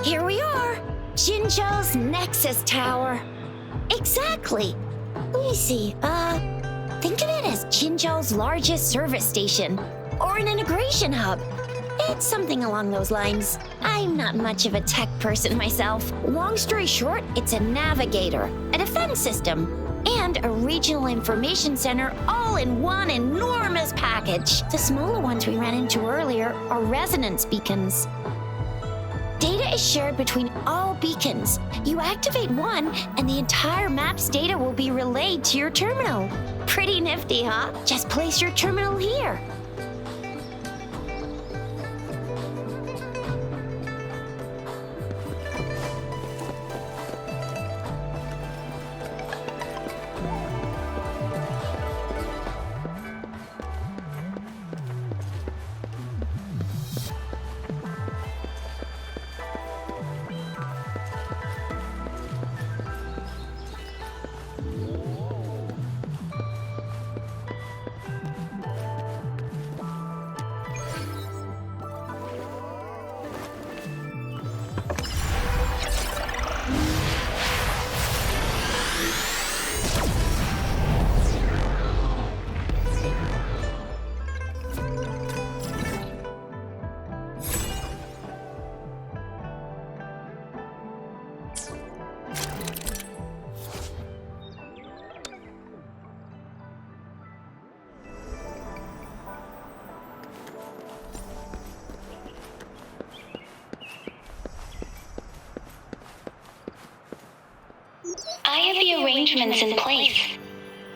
Here we are, Jinzhou's Nexus Tower. Exactly. Let me see, think of it as Jinzhou's largest service station, or an integration hub. It's something along those lines. I'm not much of a tech person myself. Long story short, it's a navigator, a defense system, and a regional information center all in one enormous package. The smaller ones we ran into earlier are resonance beacons. Data is shared between all beacons. You activate one, and the entire map's data will be relayed to your terminal. Pretty nifty, huh? Just place your terminal here. I have the arrangements in place.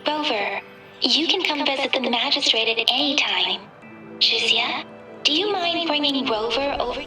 Rover, you can come visit the magistrate at any time. Shizia, do you mind bringing Rover over?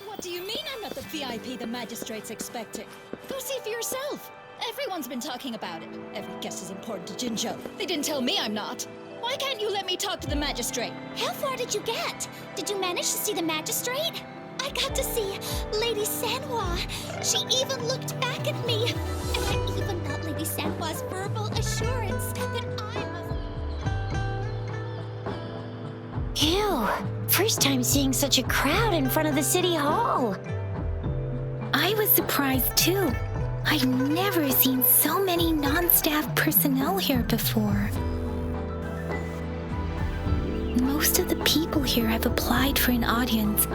What do you mean I'm not the VIP the magistrate's expecting? Go see for yourself. Everyone's been talking about it. Every guest is important to Jinzhou. They didn't tell me I'm not. Why can't you let me talk to the magistrate? How far did you get? Did you manage to see the magistrate? I got to see Lady Sanhua. She even looked back at me. And I even got Lady Sanhua's verbal assurance that Ew, first time seeing such a crowd in front of the city hall. I was surprised too. I've never seen so many non-staff personnel here before. Most of the people here have applied for an audience,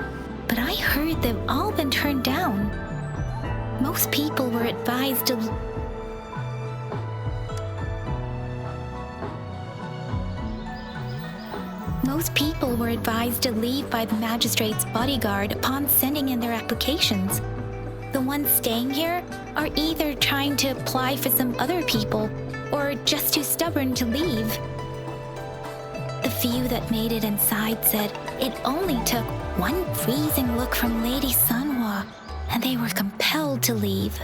but I heard they've all been turned down. Most people were advised to leave by the magistrate's bodyguard upon sending in their applications. The ones staying here are either trying to apply for some other people or just too stubborn to leave. The few that made it inside said it only took one freezing look from Lady Sanhua and they were compelled to leave.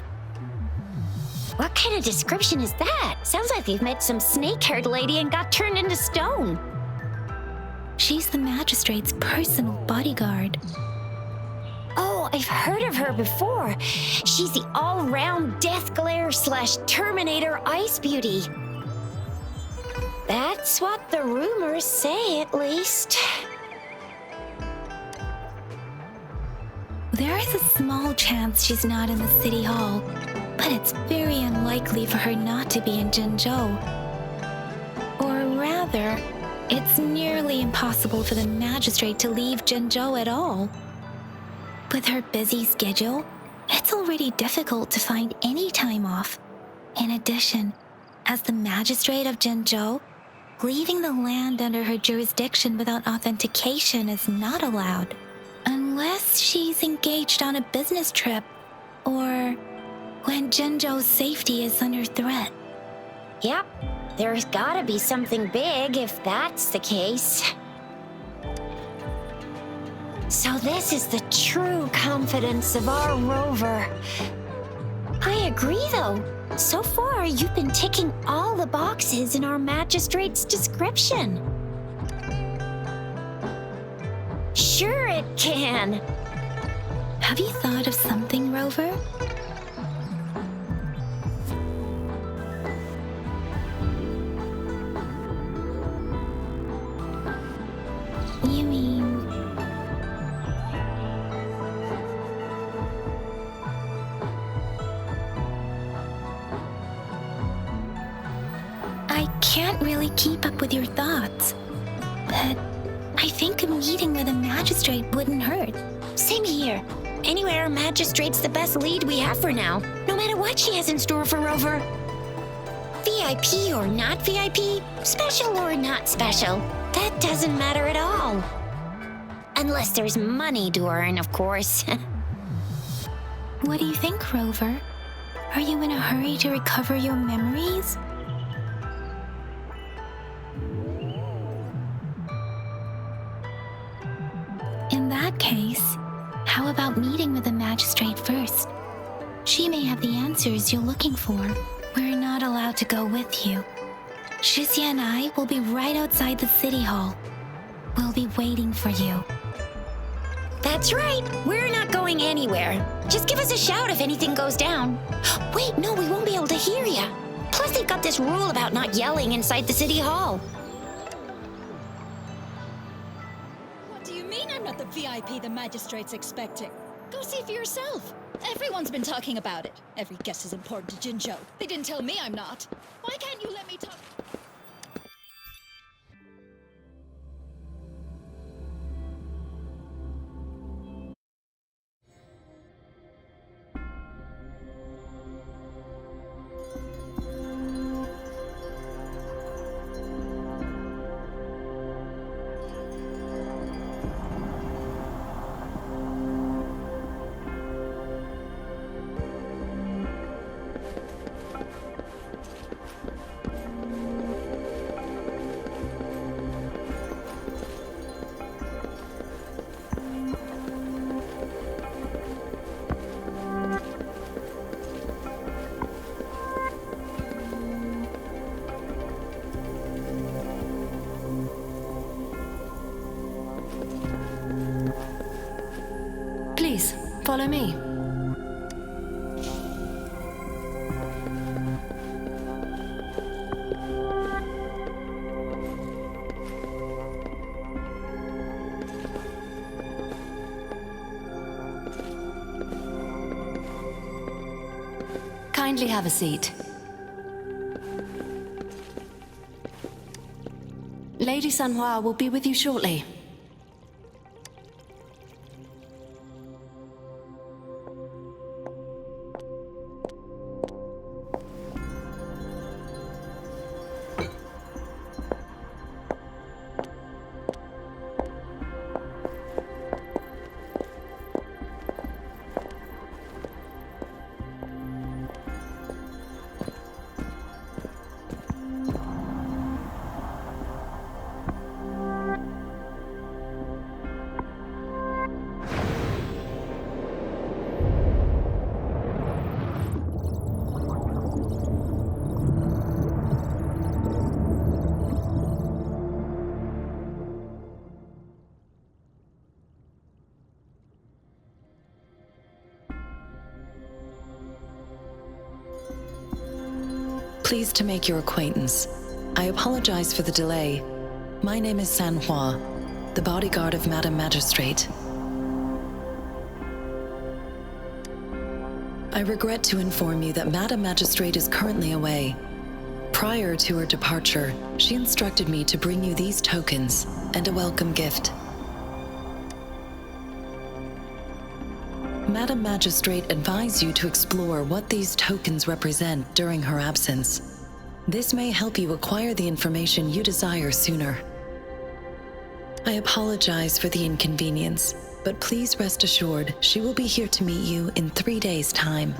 What kind of description is that? Sounds like they've met some snake-haired lady and got turned into stone. She's the magistrate's personal bodyguard. Oh, I've heard of her before. She's the all-round Death Glare / Terminator Ice Beauty. That's what the rumors say, at least. There is a small chance she's not in the city hall, but it's very unlikely for her not to be in Jinzhou. Or rather, it's nearly impossible for the magistrate to leave Jinzhou at all. With her busy schedule, it's already difficult to find any time off. In addition, as the magistrate of Jinzhou, leaving the land under her jurisdiction without authentication is not allowed. Unless she's engaged on a business trip, or when Jinzhou's safety is under threat. Yep, there's gotta be something big if that's the case. So this is the true confidence of our rover. I agree, though. So far, you've been ticking all the boxes in our magistrate's description. Sure it can. Have you thought of something, Rover? You mean... I can't really keep up with your thoughts, but I think a meeting with a magistrate wouldn't hurt. Same here. Anywhere, magistrate's the best lead we have for now, no matter what she has in store for Rover. VIP or not VIP, special or not special, that doesn't matter at all. Unless there's money to earn, of course. What do you think, Rover? Are you in a hurry to recover your memories? In that case, how about meeting with the magistrate first? She may have the answers you're looking for. We're not allowed to go with you. Shixia and I will be right outside the city hall. We'll be waiting for you. That's right. We're not going anywhere. Just give us a shout if anything goes down. Wait, no, we won't be able to hear ya. Plus, they've got this rule about not yelling inside the city hall. What do you mean I'm not the VIP the magistrate's expecting? Go see for yourself. Everyone's been talking about it. Every guest is important to Jinzhou. They didn't tell me I'm not. Why can't you let me talk? Please, follow me. Kindly have a seat. Lady Sanhua will be with you shortly. Pleased to make your acquaintance. I apologize for the delay. My name is Sanhua, the bodyguard of Madam Magistrate. I regret to inform you that Madam Magistrate is currently away. Prior to her departure, she instructed me to bring you these tokens and a welcome gift. Madam Magistrate advised you to explore what these tokens represent during her absence. This may help you acquire the information you desire sooner. I apologize for the inconvenience, but please rest assured she will be here to meet you in 3 days' time.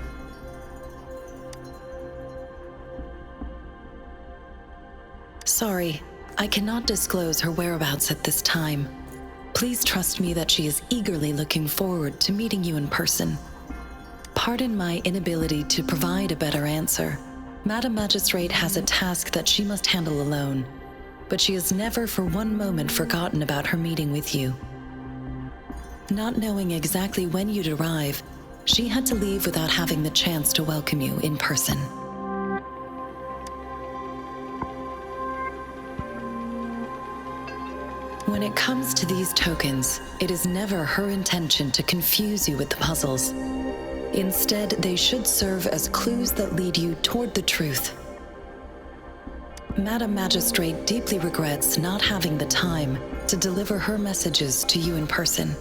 Sorry, I cannot disclose her whereabouts at this time. Please trust me that she is eagerly looking forward to meeting you in person. Pardon my inability to provide a better answer. Madam Magistrate has a task that she must handle alone, but she has never for one moment forgotten about her meeting with you. Not knowing exactly when you'd arrive, she had to leave without having the chance to welcome you in person. When it comes to these tokens, it is never her intention to confuse you with the puzzles. Instead, they should serve as clues that lead you toward the truth. Madam Magistrate deeply regrets not having the time to deliver her messages to you in person.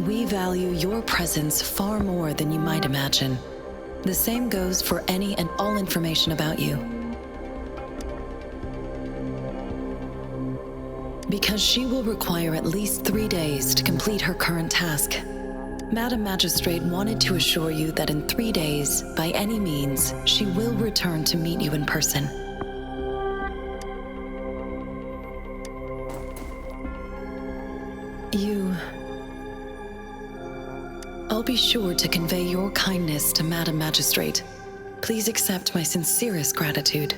We value your presence far more than you might imagine. The same goes for any and all information about you. Because she will require at least 3 days to complete her current task, Madam Magistrate wanted to assure you that in 3 days, by any means, she will return to meet you in person. I'll be sure to convey your kindness to Madam Magistrate. Please accept my sincerest gratitude.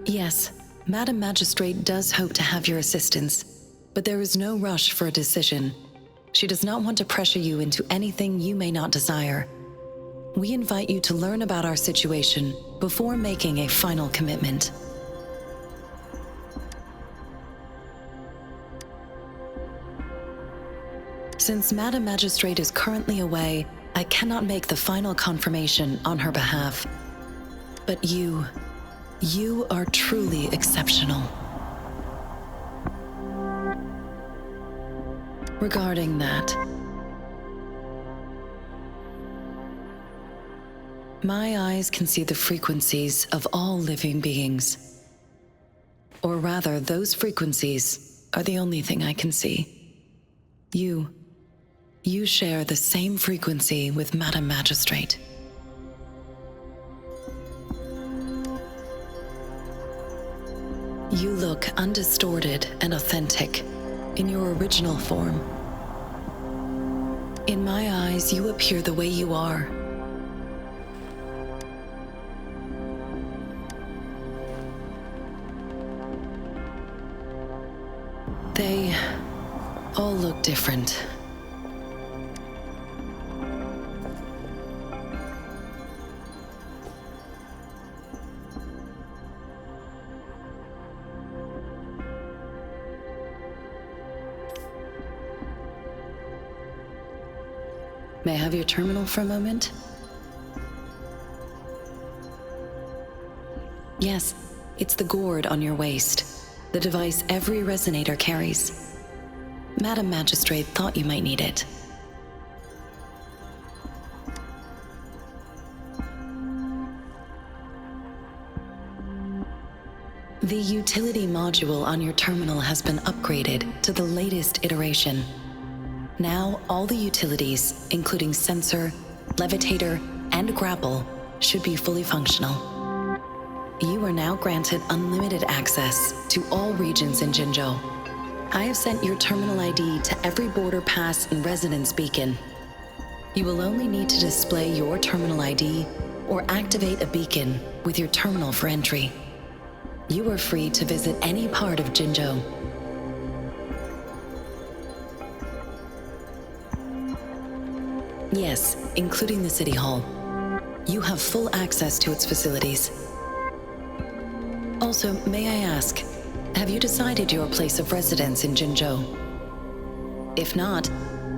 Yes, Madam Magistrate does hope to have your assistance, but there is no rush for a decision. She does not want to pressure you into anything you may not desire. We invite you to learn about our situation before making a final commitment. Since Madam Magistrate is currently away, I cannot make the final confirmation on her behalf. But you are truly exceptional. Regarding that, my eyes can see the frequencies of all living beings. Or rather, those frequencies are the only thing I can see. You share the same frequency with Madam Magistrate. You look undistorted and authentic in your original form. In my eyes, you appear the way you are. They all look different. May I have your terminal for a moment? Yes, it's the gourd on your waist, the device every resonator carries. Madam Magistrate thought you might need it. The utility module on your terminal has been upgraded to the latest iteration. Now, all the utilities, including sensor, levitator, and grapple, should be fully functional. You are now granted unlimited access to all regions in Jinzhou. I have sent your terminal ID to every border pass and residence beacon. You will only need to display your terminal ID or activate a beacon with your terminal for entry. You are free to visit any part of Jinzhou. Yes, including the City Hall. You have full access to its facilities. Also, may I ask, have you decided your place of residence in Jinzhou? If not,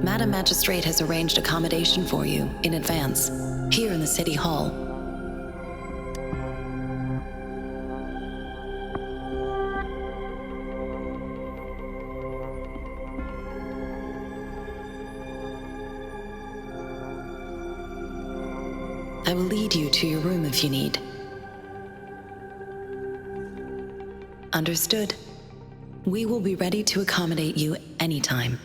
Madam Magistrate has arranged accommodation for you in advance, here in the City Hall. I will lead you to your room if you need. Understood. We will be ready to accommodate you anytime.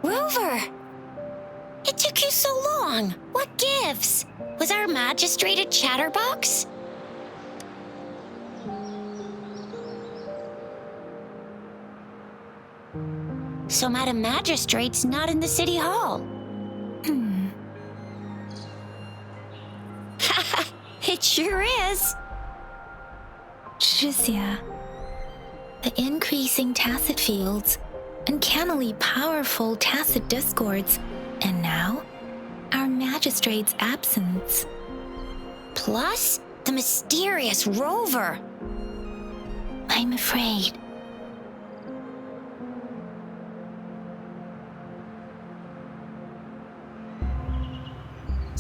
Rover! It took you so long. What gives? Was our magistrate a chatterbox? So Madam Magistrate's not in the City Hall. It sure is. Shizia. The increasing tacit fields, uncannily powerful tacit discords, and now, our magistrate's absence. Plus, the mysterious Rover. I'm afraid.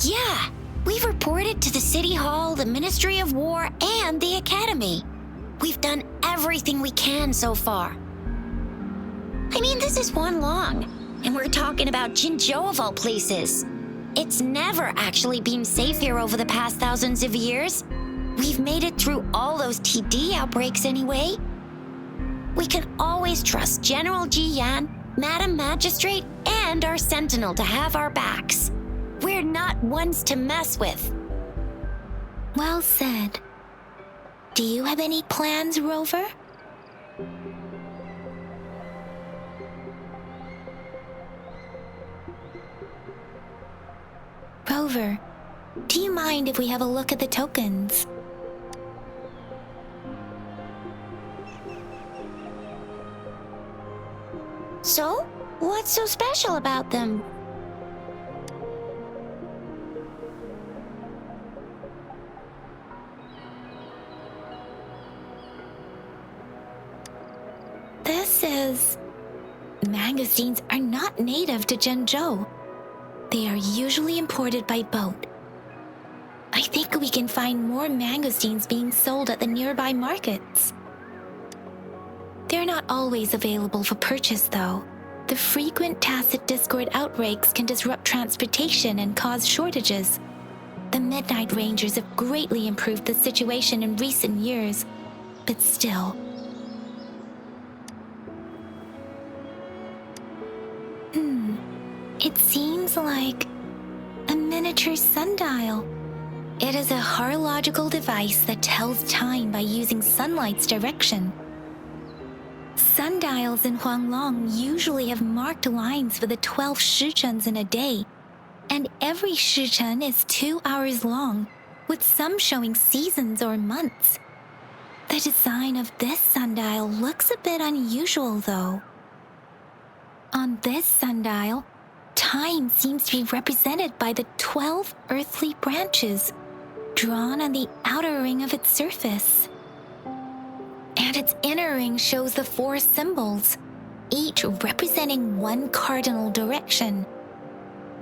Yeah, we've reported to the City Hall, the Ministry of War, and the Academy. We've done everything we can so far. I mean, this is one long, and we're talking about Jinzhou of all places. It's never actually been safe here over the past thousands of years. We've made it through all those TD outbreaks anyway. We can always trust General Ji Yan, Madam Magistrate, and our Sentinel to have our backs. We're not ones to mess with. Well said. Do you have any plans, Rover? Rover, do you mind if we have a look at the tokens? So, what's so special about them? This is... Magazines are not native to Jinzhou. They are usually imported by boat. I think we can find more mangosteens being sold at the nearby markets. They're not always available for purchase, though. The frequent tacit discord outbreaks can disrupt transportation and cause shortages. The Midnight Rangers have greatly improved the situation in recent years, but still... It seems like a miniature sundial. It is a horological device that tells time by using sunlight's direction. Sundials in Huanglong usually have marked lines for the 12 shichens in a day, and every shichen is 2 hours long, with some showing seasons or months. The design of this sundial looks a bit unusual, though. On this sundial, time seems to be represented by the 12 earthly branches drawn on the outer ring of its surface. And its inner ring shows the 4 symbols, each representing one cardinal direction.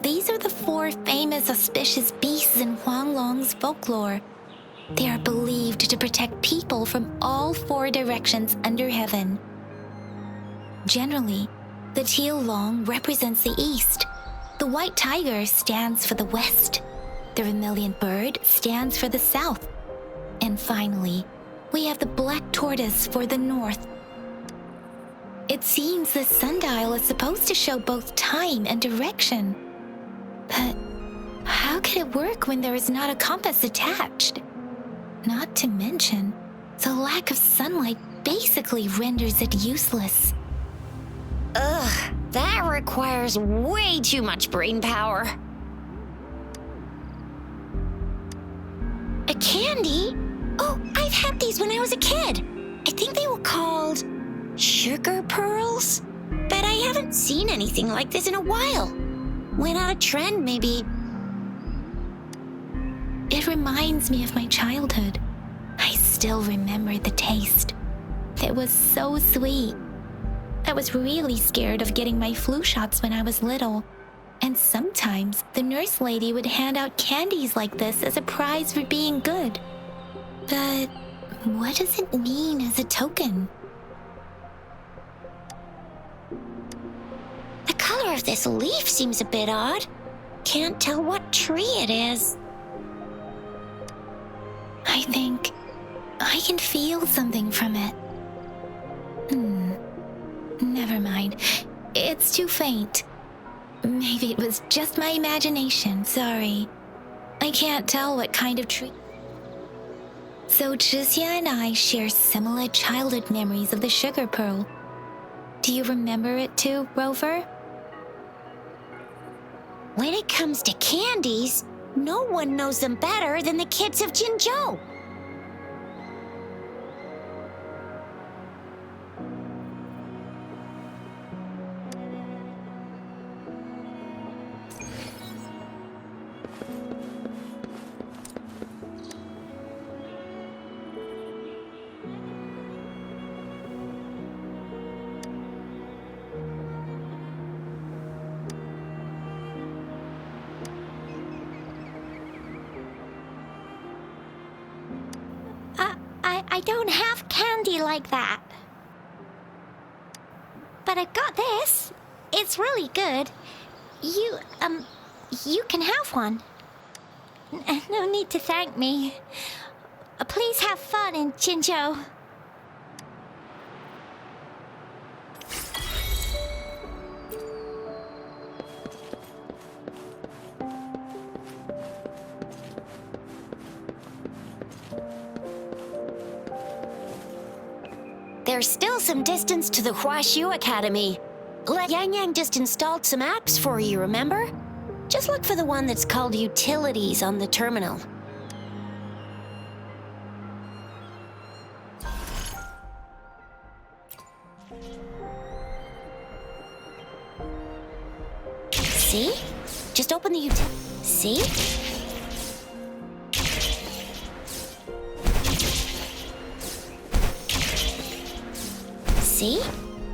These are the 4 famous auspicious beasts in Huanglong's folklore. They are believed to protect people from all 4 directions under heaven. Generally, the teal long represents the east, the white tiger stands for the west, the vermilion bird stands for the south, and finally, we have the black tortoise for the north. It seems the sundial is supposed to show both time and direction. But how could it work when there is not a compass attached? Not to mention, the lack of sunlight basically renders it useless. Ugh, that requires way too much brain power. A candy? Oh, I've had these when I was a kid. I think they were called sugar pearls? But I haven't seen anything like this in a while. Went out of trend, maybe. It reminds me of my childhood. I still remember the taste. It was so sweet. I was really scared of getting my flu shots when I was little, and sometimes the nurse lady would hand out candies like this as a prize for being good. But what does it mean as a token? The color of this leaf seems a bit odd. Can't tell what tree it is. I think I can feel something from it. Never mind. It's too faint. Maybe it was just my imagination. Sorry. I can't tell what kind of tree. So Jizya and I share similar childhood memories of the sugar pearl. Do you remember it too, Rover? When it comes to candies, no one knows them better than the kids of Jinzhou. I don't have candy like that. But I've got this. It's really good. You can have one. No need to thank me. Please have fun in Jinzhou. There's still some distance to the Huaxiu Academy. Yang Yang just installed some apps for you, remember? Just look for the one that's called Utilities on the terminal. See? Just open the See? See?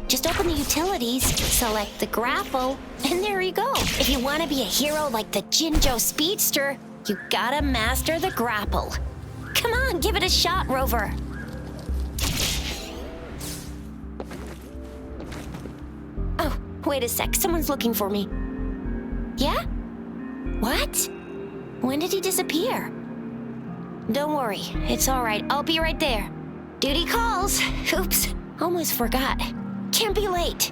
Just open the utilities, select the grapple, and there you go. If you want to be a hero like the Jinzhou Speedster, you gotta master the grapple. Come on, give it a shot, Rover. Oh, wait a sec. Someone's looking for me. Yeah? What? When did he disappear? Don't worry. It's all right. I'll be right there. Duty calls. Oops. Almost forgot. Can't be late.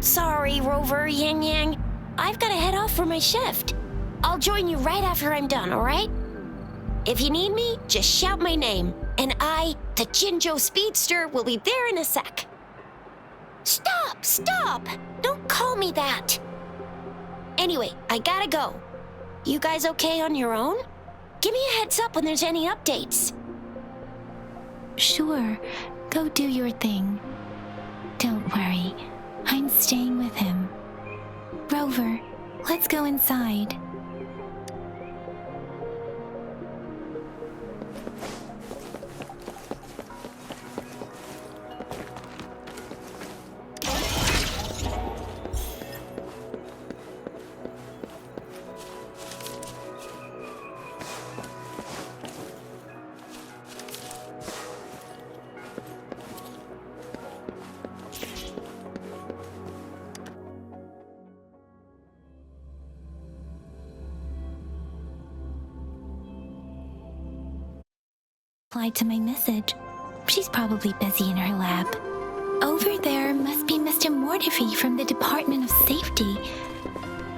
Sorry, Rover, Yang Yang. I've got to head off for my shift. I'll join you right after I'm done, all right? If you need me, just shout my name, and I, the Jinzhou Speedster, will be there in a sec. Stop! Stop! Don't call me that! Anyway, I gotta go. You guys okay on your own? Give me a heads up when there's any updates. Sure. Go do your thing. Don't worry. I'm staying with him. Rover, let's go inside. replied to my message. She's probably busy in her lab. Over there must be Mr. Mortifi from the Department of Safety.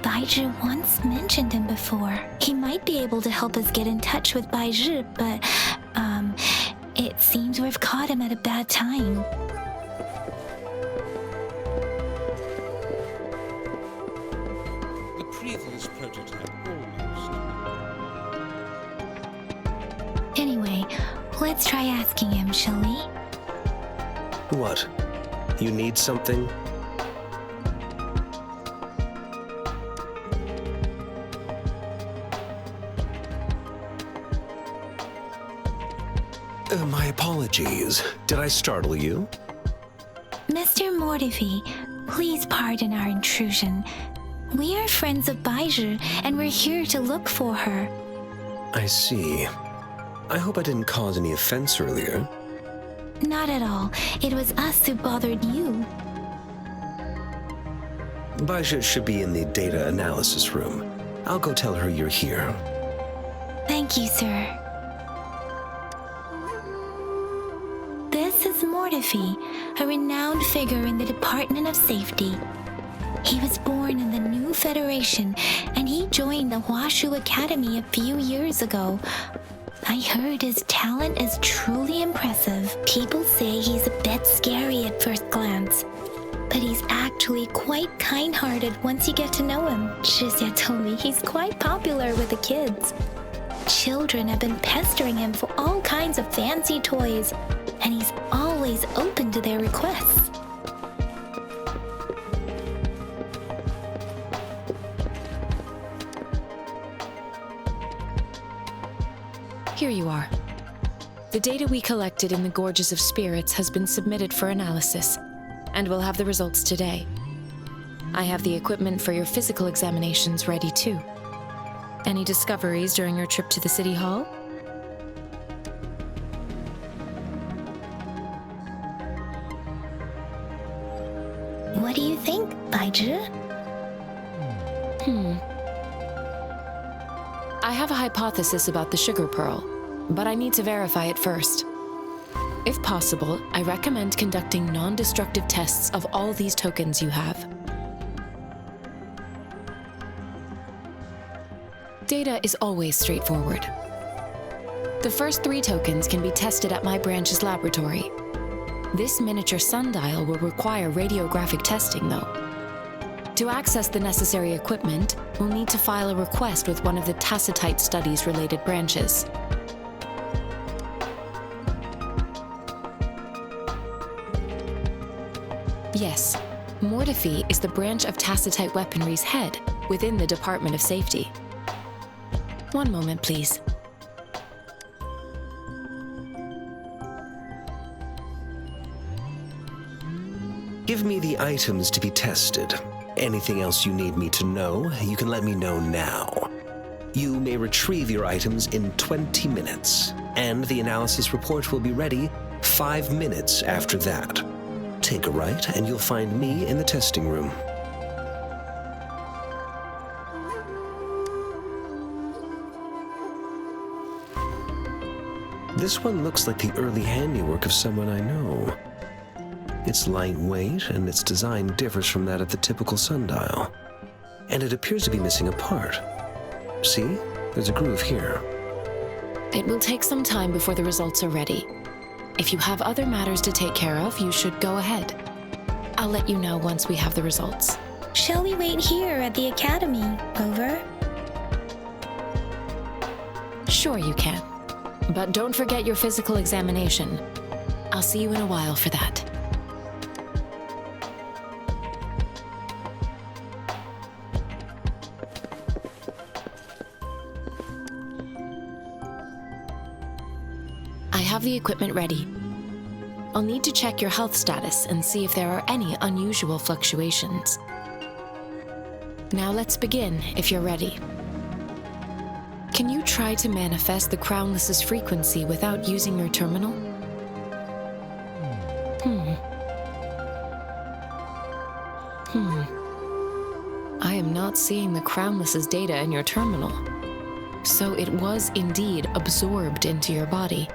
Baizhi once mentioned him before. He might be able to help us get in touch with Baizhi, but, it seems we've caught him at a bad time. The previous prototype almost. Anyway, let's try asking him, shall we? What? You need something? My apologies. Did I startle you? Mr. Mortifi, please pardon our intrusion. We are friends of Baizhi, and we're here to look for her. I see. I hope I didn't cause any offense earlier. Not at all. It was us who bothered you. Baizhi should be in the data analysis room. I'll go tell her you're here. Thank you, sir. This is Mortifi, a renowned figure in the Department of Safety. He was born in the new Federation, and he joined the Huashu Academy a few years ago. I heard his talent is truly impressive. People say he's a bit scary at first glance, but he's actually quite kind-hearted once you get to know him. Shizia told me he's quite popular with the kids. Children have been pestering him for all kinds of fancy toys, and he's always open to their requests. Here you are. The data we collected in the Gorges of Spirits has been submitted for analysis, and we'll have the results today. I have the equipment for your physical examinations ready too. Any discoveries during your trip to the City Hall? What do you think, Baizhi? I have a hypothesis about the sugar pearl, but I need to verify it first. If possible, I recommend conducting non-destructive tests of all these tokens you have. Data is always straightforward. The first 3 tokens can be tested at my branch's laboratory. This miniature sundial will require radiographic testing, though. To access the necessary equipment, we'll need to file a request with one of the Tacitite Studies-related branches. Yes, Mortifi is the branch of Tacitite Weaponry's head within the Department of Safety. One moment, please. Give me the items to be tested. Anything else you need me to know, you can let me know now. You may retrieve your items in 20 minutes, and the analysis report will be ready 5 minutes after that. Take a right, and you'll find me in the testing room. This one looks like the early handiwork of someone I know. It's lightweight, and its design differs from that of the typical sundial. And it appears to be missing a part. See? There's a groove here. It will take some time before the results are ready. If you have other matters to take care of, you should go ahead. I'll let you know once we have the results. Shall we wait here at the academy, Rover? Sure you can. But don't forget your physical examination. I'll see you in a while for that. I have the equipment ready. I'll need to check your health status and see if there are any unusual fluctuations. Now let's begin, if you're ready. Can you try to manifest the Crownless's frequency without using your terminal? I am not seeing the Crownless's data in your terminal. So it was indeed absorbed into your body.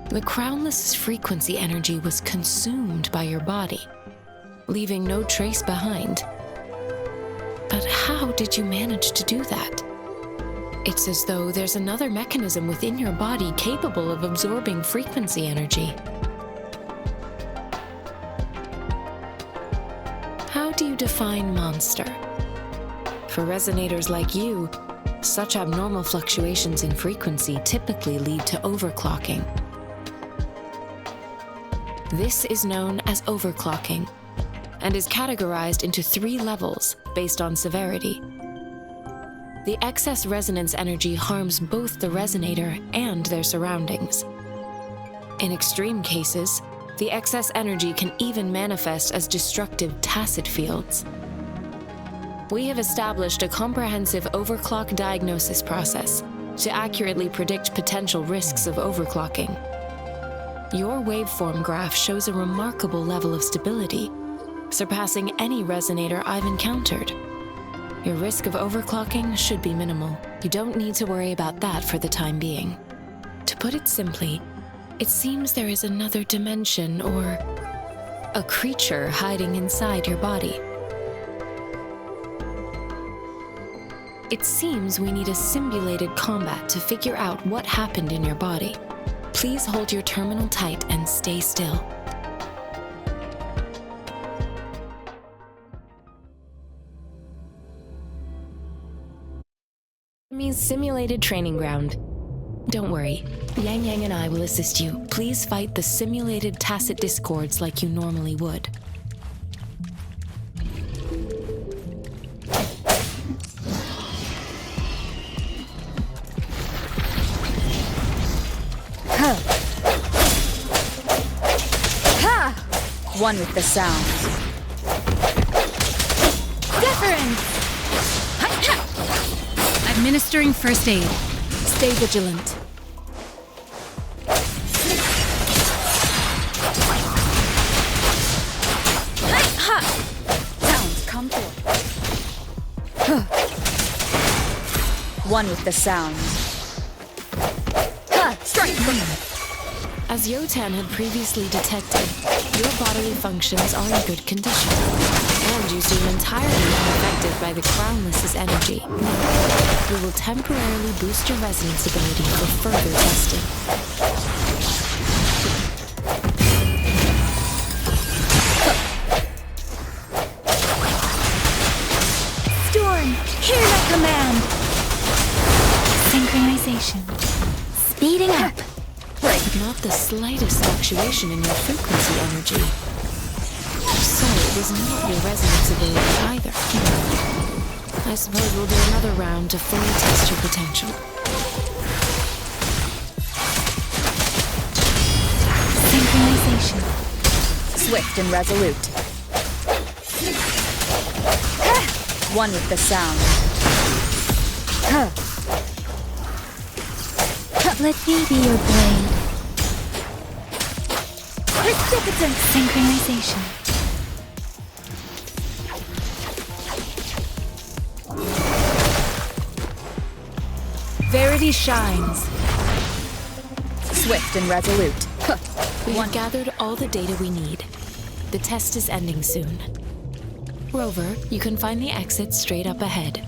The crownless's frequency energy was consumed by your body, leaving no trace behind. But how did you manage to do that? It's as though there's another mechanism within your body capable of absorbing frequency energy. How do you define monster? For resonators like you, such abnormal fluctuations in frequency typically lead to overclocking. This is known as overclocking and is categorized into 3 levels based on severity. The excess resonance energy harms both the resonator and their surroundings. In extreme cases, the excess energy can even manifest as destructive tacit fields. We have established a comprehensive overclock diagnosis process to accurately predict potential risks of overclocking. Your waveform graph shows a remarkable level of stability, surpassing any resonator I've encountered. Your risk of overclocking should be minimal. You don't need to worry about that for the time being. To put it simply, it seems there is another dimension or a creature hiding inside your body. It seems we need a simulated combat to figure out what happened in your body. Please hold your terminal tight and stay still. Enemy's simulated training ground. Don't worry, Yang Yang and I will assist you. Please fight the simulated tacit discords like you normally would. One with the sound. Deference! Administering first aid. Stay vigilant. Sounds come forth. One with the sound. Strike! As Yotan had previously detected, your bodily functions are in good condition, and you seem entirely unaffected by the Crownless's energy. We will temporarily boost your resonance ability for further testing. Storm, hear my command! Synchronization. Speeding up. Not the slightest fluctuation in your frequency energy. So it was not your resonance ability either. I suppose we'll do another round to fully test your potential. Synchronization. Swift and resolute. One with the sound. Let me be your blade. Precipitant synchronization. Verity shines. Swift and resolute. We have gathered all the data we need. The test is ending soon. Rover, you can find the exit straight up ahead.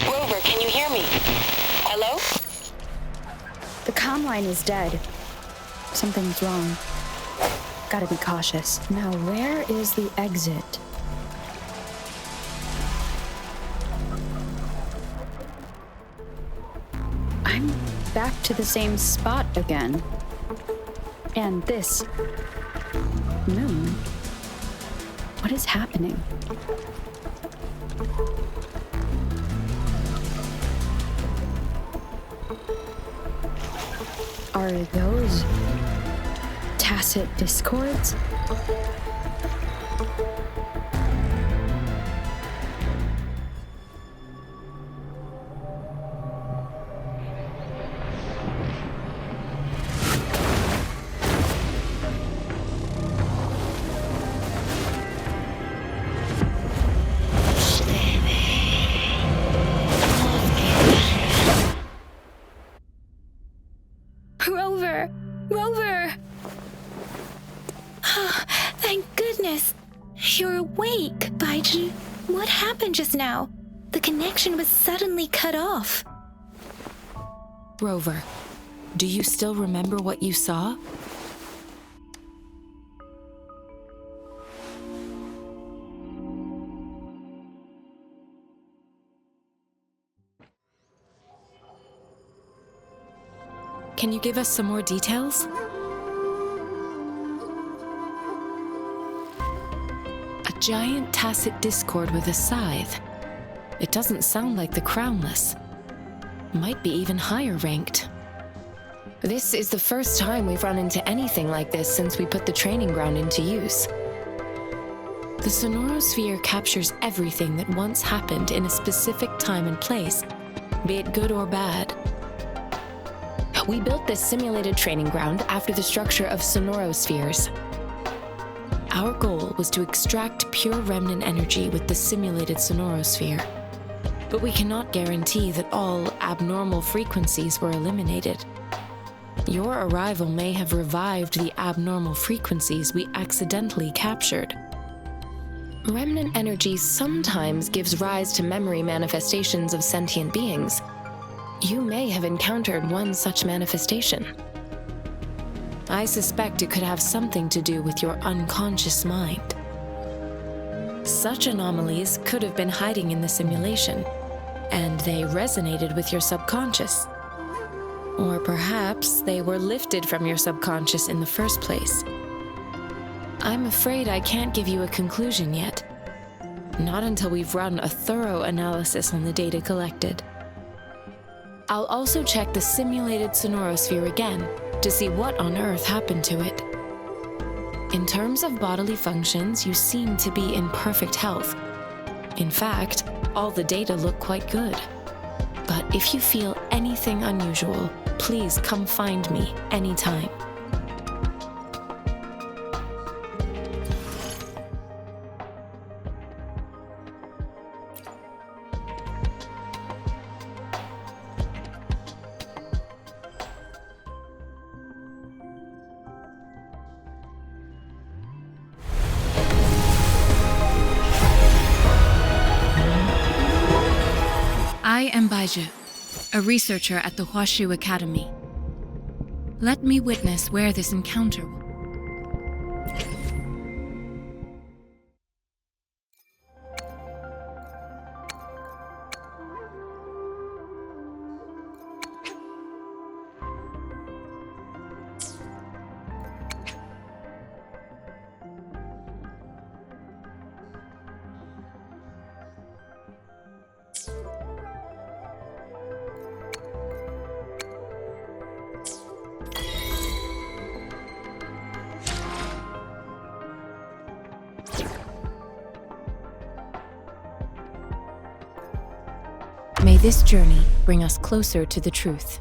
Rover, can you hear me? Hello? The comm line is dead. Something's wrong. Gotta be cautious. Now, where is the exit? I'm back to the same spot again. And this moon. What is happening? Are those tacit discords? Thank goodness. You're awake, Baiji. What happened just now? The connection was suddenly cut off. Rover, do you still remember what you saw? Can you give us some more details? A giant tacit discord with a scythe. It doesn't sound like the Crownless. Might be even higher ranked. This is the first time we've run into anything like this since we put the training ground into use. The sonorosphere captures everything that once happened in a specific time and place, be it good or bad. We built this simulated training ground after the structure of sonorospheres. Our goal was to extract pure remnant energy with the simulated sonorosphere. But we cannot guarantee that all abnormal frequencies were eliminated. Your arrival may have revived the abnormal frequencies we accidentally captured. Remnant energy sometimes gives rise to memory manifestations of sentient beings. You may have encountered one such manifestation. I suspect it could have something to do with your unconscious mind. Such anomalies could have been hiding in the simulation, and they resonated with your subconscious. Or perhaps they were lifted from your subconscious in the first place. I'm afraid I can't give you a conclusion yet. Not until we've run a thorough analysis on the data collected. I'll also check the simulated sonorosphere again to see what on earth happened to it. In terms of bodily functions, you seem to be in perfect health. In fact, all the data look quite good. But if you feel anything unusual, please come find me anytime. I am Baiju, a researcher at the Huashu Academy. Let me witness where this encounter will. May this journey bring us closer to the truth.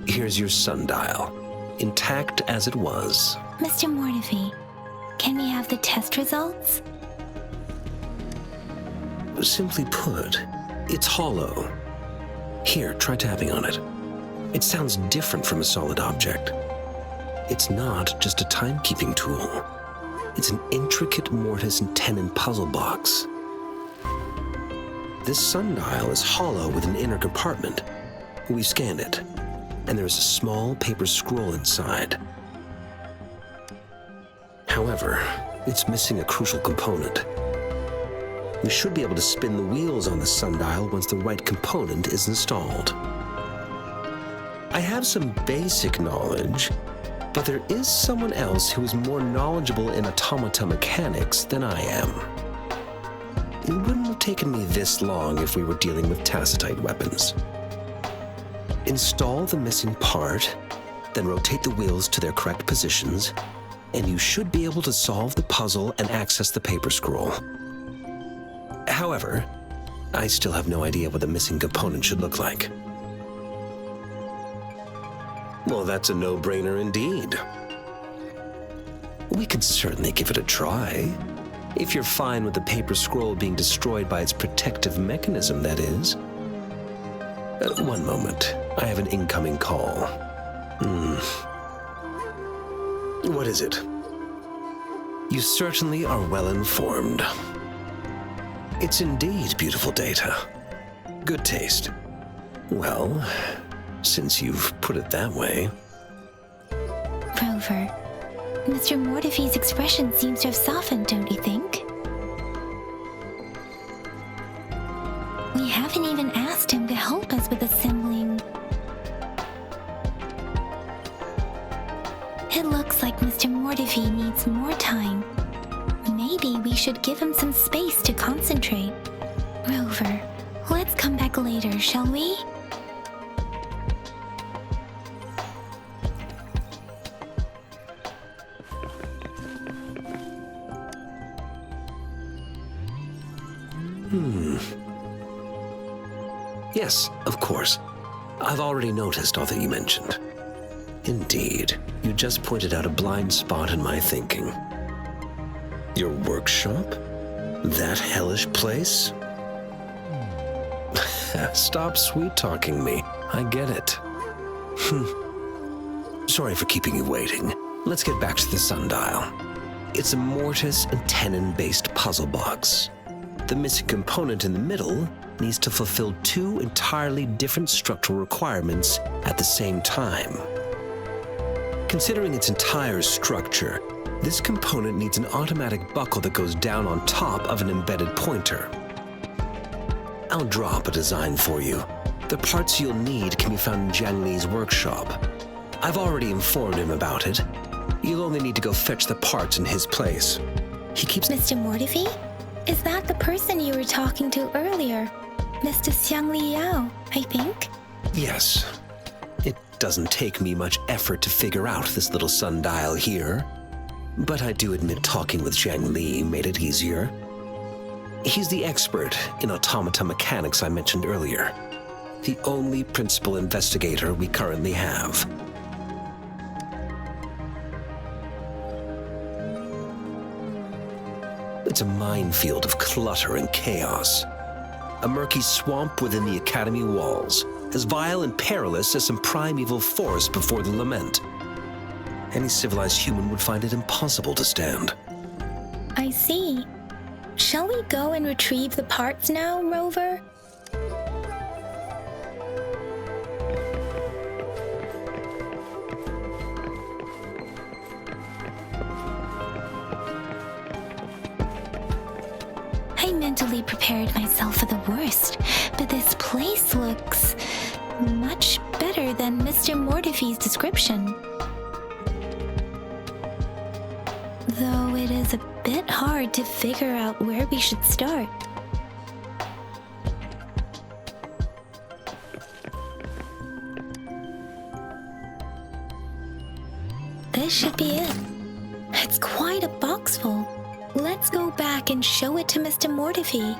Here's your sundial, intact as it was. Mr. Mortefi, can we have the test results? Simply put, it's hollow. Here, try tapping on it. It sounds different from a solid object. It's not just a timekeeping tool. It's an intricate mortise and tenon puzzle box. This sundial is hollow with an inner compartment. We've scanned it, and there's a small paper scroll inside. However, it's missing a crucial component. We should be able to spin the wheels on the sundial once the right component is installed. I have some basic knowledge, but there is someone else who is more knowledgeable in automata mechanics than I am. It wouldn't have taken me this long if we were dealing with tacitite weapons. Install the missing part, then rotate the wheels to their correct positions, and you should be able to solve the puzzle and access the paper scroll. However, I still have no idea what the missing component should look like. Well, that's a no-brainer indeed. We could certainly give it a try. If you're fine with the paper scroll being destroyed by its protective mechanism, that is. One moment. I have an incoming call. What is it? You certainly are well informed. It's indeed beautiful data. Good taste. Well, since you've put it that way. Rover, Mr. Mortefi's expression seems to have softened, don't you think? We haven't even asked him to help us with assembling. It looks like Mr. Mortefi needs more time. Maybe we should give him some space to concentrate. Rover, let's come back later, shall we? Yes, of course. I've already noticed all that you mentioned. Indeed, you just pointed out a blind spot in my thinking. Your workshop? That hellish place? Stop sweet-talking me. I get it. Sorry for keeping you waiting. Let's get back to the sundial. It's a mortise and tenon-based puzzle box. The missing component in the middle needs to fulfill two entirely different structural requirements at the same time. Considering its entire structure, this component needs an automatic buckle that goes down on top of an embedded pointer. I'll draw up a design for you. The parts you'll need can be found in Jiang Li's workshop. I've already informed him about it. You'll only need to go fetch the parts in his place. He keeps— Mr. Mortefi? Is that the person you were talking to earlier? Mr. Xiang Li Yao, I think? Yes. It doesn't take me much effort to figure out this little sundial here. But I do admit talking with Jiang Li made it easier. He's the expert in automata mechanics I mentioned earlier. The only principal investigator we currently have. It's a minefield of clutter and chaos. A murky swamp within the Academy walls, as vile and perilous as some primeval forest before the lament. Any civilized human would find it impossible to stand. I see. Shall we go and retrieve the parts now, Rover? I mentally prepared myself for the worst, but this place looks much better than Mr. Mortefi's description. Though it is a bit hard to figure out where we should start. This should be it. It's quite a box full. Let's go back and show it to Mr. Mortefi.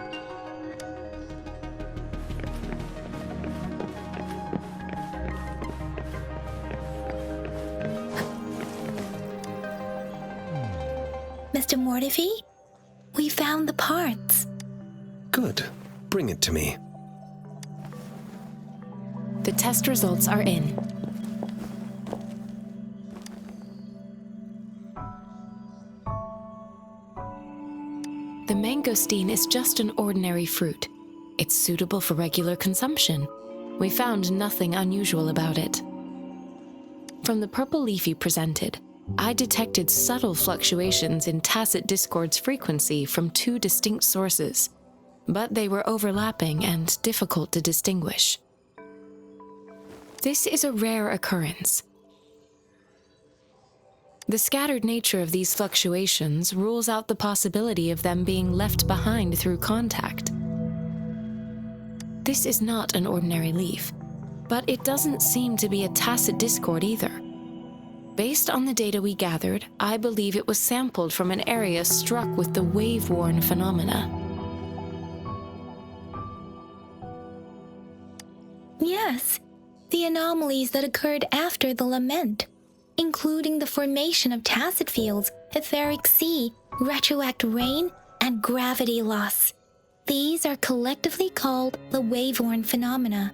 Mr. Mortefi, we found the parts. Good. Bring it to me. The test results are in. The mangosteen is just an ordinary fruit. It's suitable for regular consumption. We found nothing unusual about it. From the purple leaf you presented, I detected subtle fluctuations in tacit discord's frequency from two distinct sources, but they were overlapping and difficult to distinguish. This is a rare occurrence. The scattered nature of these fluctuations rules out the possibility of them being left behind through contact. This is not an ordinary leaf, but it doesn't seem to be a tacit discord either. Based on the data we gathered, I believe it was sampled from an area struck with the wave-worn phenomena. Yes, the anomalies that occurred after the lament, including the formation of tacit fields, etheric sea, retroact rain, and gravity loss. These are collectively called the wave-worn phenomena.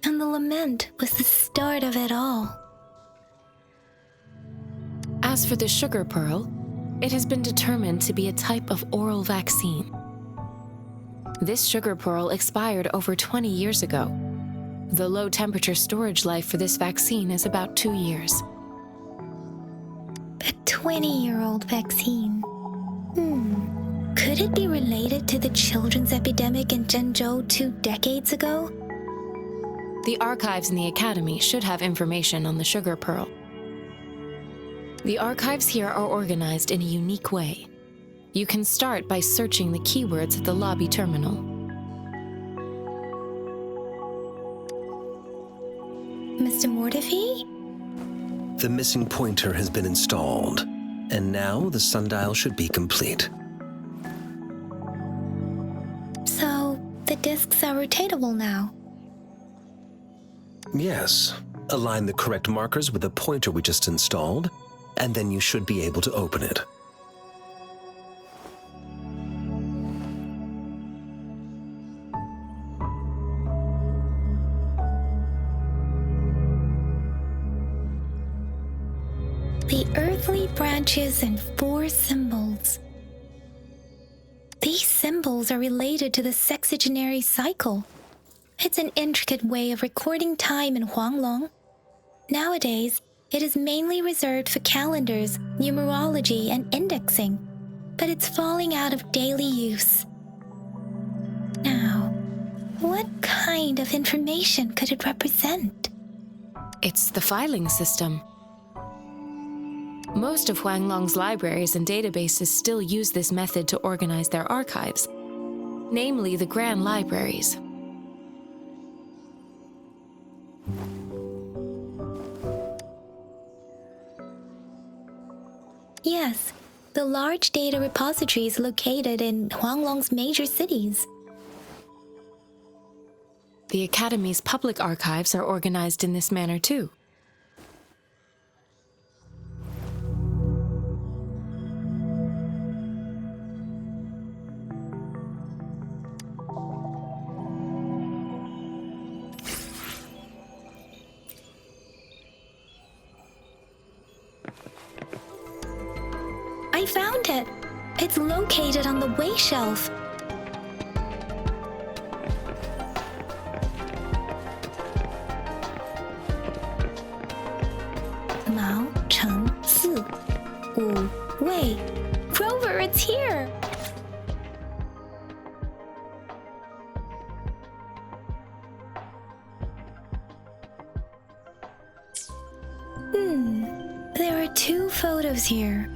And the lament was the start of it all. As for the sugar pearl, it has been determined to be a type of oral vaccine. This sugar pearl expired over 20 years ago. The low-temperature storage life for this vaccine is about 2 years. A 20-year-old vaccine. Could it be related to the children's epidemic in Zhenzhou 2 decades ago? The archives in the Academy should have information on the sugar pearl. The archives here are organized in a unique way. You can start by searching the keywords at the lobby terminal. Mr. Mortefi? The missing pointer has been installed, and now the sundial should be complete. So, the discs are rotatable now? Yes. Align the correct markers with the pointer we just installed, and then you should be able to open it. The earthly branches and 4 symbols. These symbols are related to the sexagenary cycle. It's an intricate way of recording time in Huanglong. Nowadays, it is mainly reserved for calendars, numerology, and indexing, but it's falling out of daily use. Now, what kind of information could it represent? It's the filing system. Most of Huanglong's libraries and databases still use this method to organize their archives, namely the Grand Libraries. Yes, the large data repositories located in Huanglong's major cities. The Academy's public archives are organized in this manner too. I found it! It's located on the way shelf. Mao Cheng Si Wu Wei. Rover, it's here! There are 2 photos here.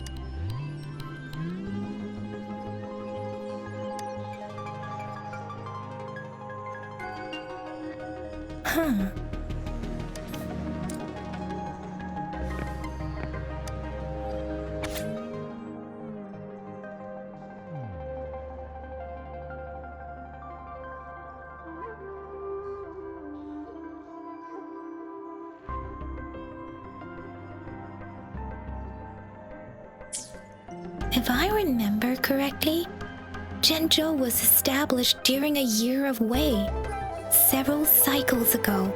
If I remember correctly, Zhenzhou was established during a year of Wei, several cycles ago.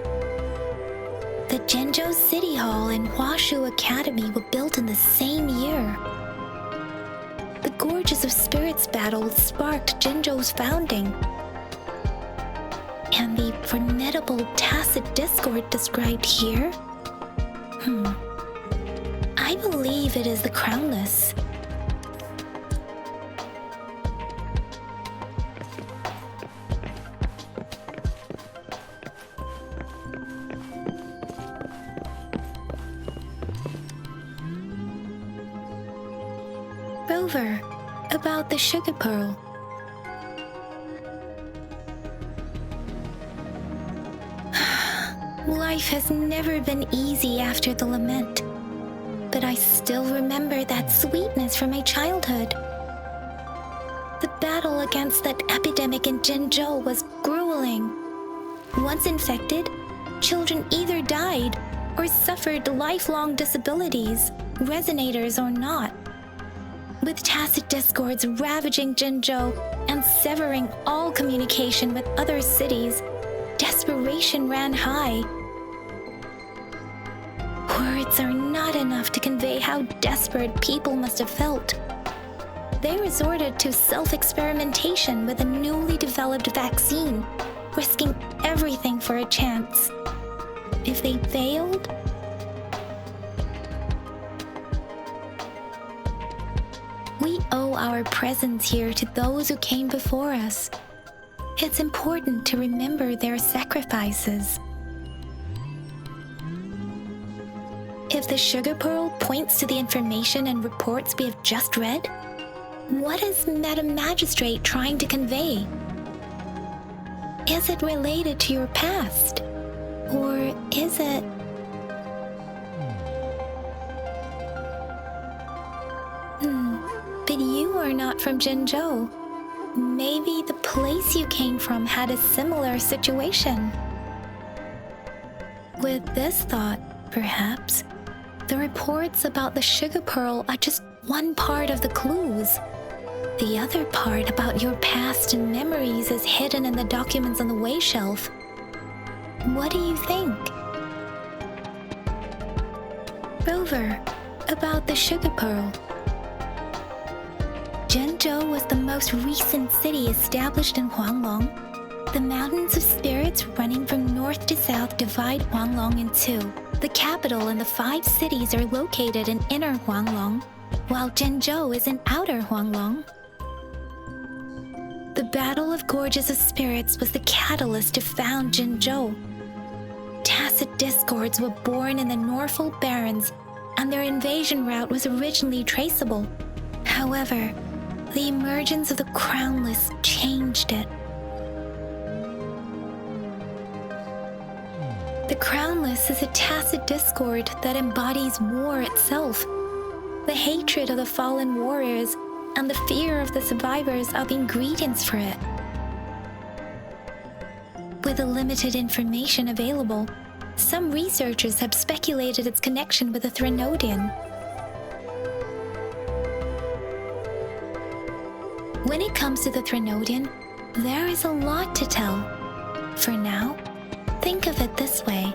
The Zhenzhou City Hall and Huashu Academy were built in the same year. The Gorges of Spirits battle sparked Zhenzhou's founding. And the formidable tacit discord described here? I believe it is the Crownless. Rover, about the sugar pearl. Life has never been easy after the lament, but I still remember that sweetness from my childhood. The battle against that epidemic in Zhenzhou was grueling. Once infected, children either died or suffered lifelong disabilities, resonators or not. With tacit discords ravaging Jinzhou and severing all communication with other cities, desperation ran high. Words are not enough to convey how desperate people must have felt. They resorted to self-experimentation with a newly developed vaccine, risking everything for a chance. If they failed, we owe our presence here to those who came before us. It's important to remember their sacrifices. If the sugar pearl points to the information and reports we have just read, what is Madam Magistrate trying to convey? Is it related to your past? Or is it... But you are not from Jinzhou. Maybe the place you came from had a similar situation. With this thought, perhaps, the reports about the sugar pearl are just one part of the clues. The other part about your past and memories is hidden in the documents on the way shelf. What do you think? Rover, about the sugar pearl. Jinzhou was the most recent city established in Huanglong. The mountains of spirits running from north to south divide Huanglong in two. The capital and the 5 cities are located in inner Huanglong, while Jinzhou is in outer Huanglong. The Battle of Gorges of Spirits was the catalyst to found Jinzhou. Tacit discords were born in the Norfolk Barrens, and their invasion route was originally traceable. However, the emergence of the Crownless changed it. The Crownless is a tacit discord that embodies war itself. The hatred of the fallen warriors and the fear of the survivors are the ingredients for it. With the limited information available, some researchers have speculated its connection with the Threnodian. When it comes to the Threnodian, there is a lot to tell. For now, think of it this way.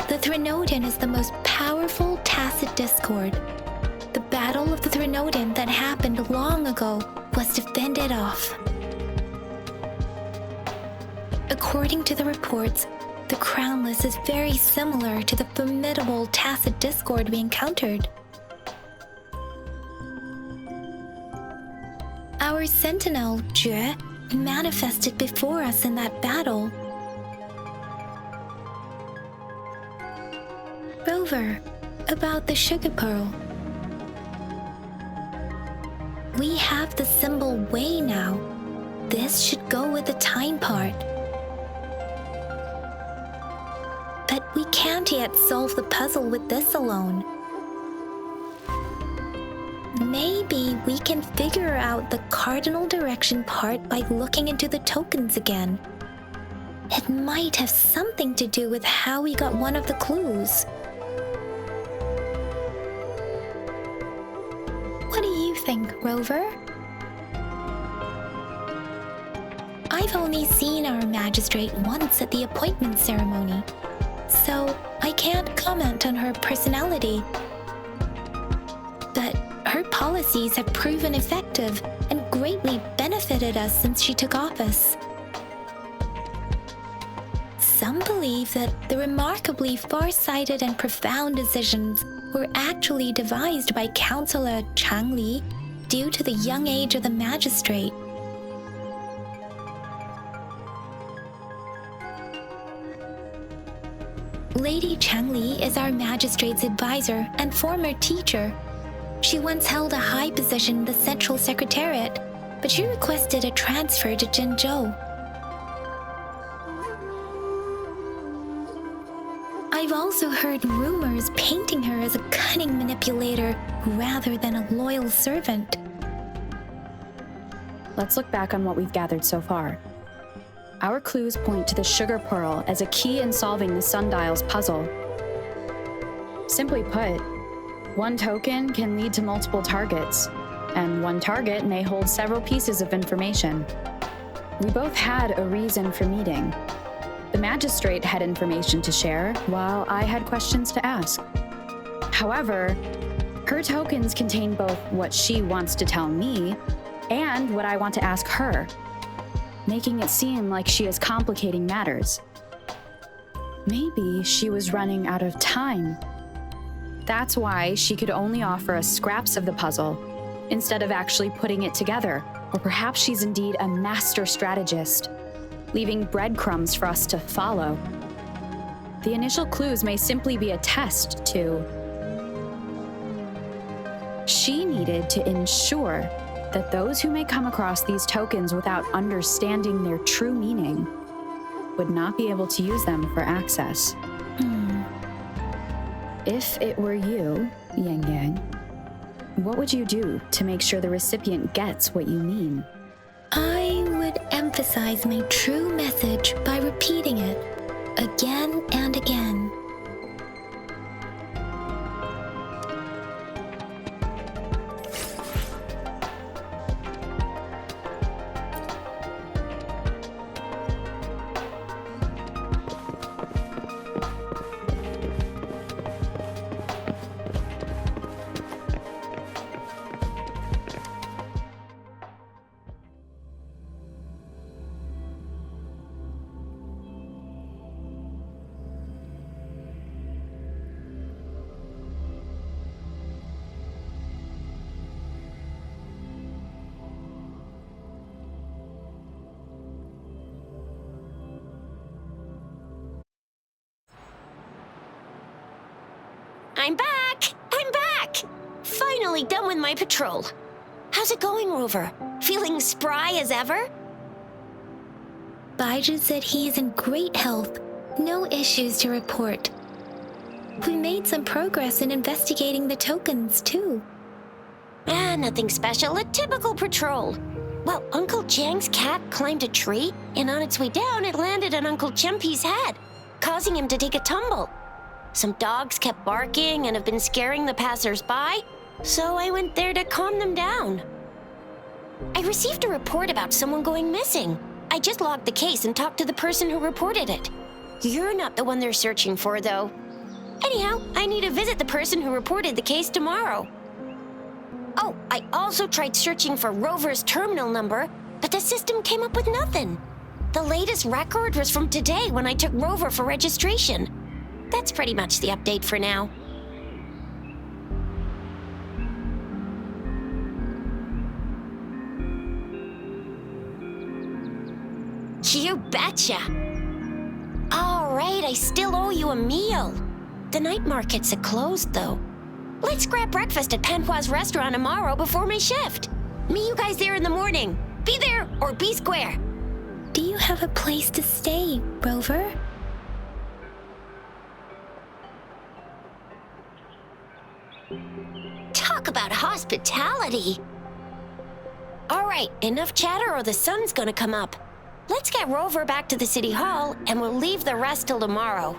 The Threnodian is the most powerful tacit discord. The Battle of the Threnodian that happened long ago was to fend it off. According to the reports, the Crownless is very similar to the formidable tacit discord we encountered. Our sentinel, Jue, manifested before us in that battle. Rover, about the sugar pearl. We have the symbol Wei now. This should go with the time part. But we can't yet solve the puzzle with this alone. Maybe we can figure out the cardinal direction part by looking into the tokens again. It might have something to do with how we got one of the clues. What do you think, Rover? I've only seen our magistrate once at the appointment ceremony, so I can't comment on her personality. But her policies have proven effective and greatly benefited us since she took office. Some believe that the remarkably far-sighted and profound decisions were actually devised by Councillor Chang Li due to the young age of the magistrate. Lady Chang Li is our magistrate's advisor and former teacher. She once held a high position in the Central Secretariat, but she requested a transfer to Jinzhou. I've also heard rumors painting her as a cunning manipulator rather than a loyal servant. Let's look back on what we've gathered so far. Our clues point to the sugar pearl as a key in solving the sundial's puzzle. Simply put, one token can lead to multiple targets, and one target may hold several pieces of information. We both had a reason for meeting. The magistrate had information to share, while I had questions to ask. However, her tokens contain both what she wants to tell me and what I want to ask her, making it seem like she is complicating matters. Maybe she was running out of time. That's why she could only offer us scraps of the puzzle, instead of actually putting it together. Or perhaps she's indeed a master strategist, leaving breadcrumbs for us to follow. The initial clues may simply be a test to... She needed to ensure that those who may come across these tokens without understanding their true meaning would not be able to use them for access. If it were you, Yang Yang, what would you do to make sure the recipient gets what you mean? I would emphasize my true message by repeating it again and again. I'm back! I'm back! Finally done with my patrol. How's it going, Rover? Feeling spry as ever? Baiju said he is in great health. No issues to report. We made some progress in investigating the tokens, too. Nothing special. A typical patrol. Well, Uncle Jiang's cat climbed a tree, and on its way down, it landed on Uncle Chempi's head, causing him to take a tumble. Some dogs kept barking and have been scaring the passers-by, so I went there to calm them down. I received a report about someone going missing. I just logged the case and talked to the person who reported it. You're not the one they're searching for, though. Anyhow, I need to visit the person who reported the case tomorrow. Oh, I also tried searching for Rover's terminal number, but the system came up with nothing. The latest record was from today when I took Rover for registration. That's pretty much the update for now. You betcha! All right, I still owe you a meal. The night markets are closed, though. Let's grab breakfast at Panhua's restaurant tomorrow before my shift. Meet you guys there in the morning. Be there or be square. Do you have a place to stay, Rover? Talk about hospitality. All right, enough chatter or the sun's gonna come up. Let's get Rover back to the city hall and we'll leave the rest till tomorrow.